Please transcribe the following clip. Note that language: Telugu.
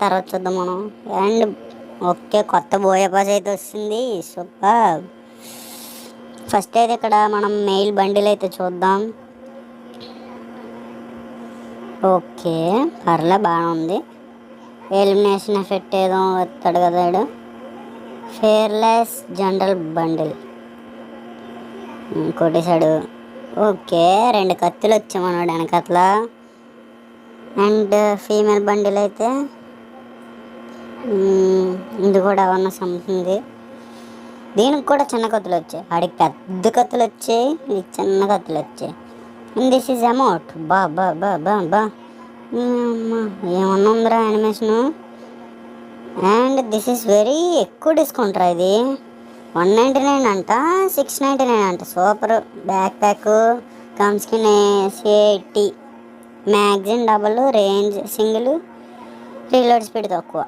తర్వాత చూద్దాం మనం. అండ్ ఓకే, కొత్త బోయ పాస్ అయితే వస్తుంది. సూపర్. ఫస్ట్ అయితే ఇక్కడ మనం మెయిల్ బండిల్ అయితే చూద్దాం. ఓకే, పర్లే బాగానే ఉంది. ఎలిమినేషన్ ఎఫెక్ట్ ఏదో వస్తాడు కదా. ఫేర్లెస్ జనరల్ బండిల్ కొట్టేశాడు. ఓకే, 2 కత్తులు వచ్చామన్నాడు వెనకట్ల. అండ్ ఫీమేల్ బండిల్ అయితే ఇది కూడా ఏమన్నా సంథింగ్. దీనికి కూడా చిన్న కత్తులు వచ్చాయి. ఆడికి పెద్ద కత్తులు వచ్చాయి, ఇది చిన్న కత్తులు వచ్చాయి. And this is amount. బా బా బా బా బా ఏమన్నా ఉందిరా animation. And this is very ఎక్కువ డిస్కౌంట్ రా. ఇది 199 అంట, 699 అంట. సూపర్. బ్యాక్ ప్యాక్ కమ్స్కిన్ AC80 magazine double, range single, reload speed తక్కువ.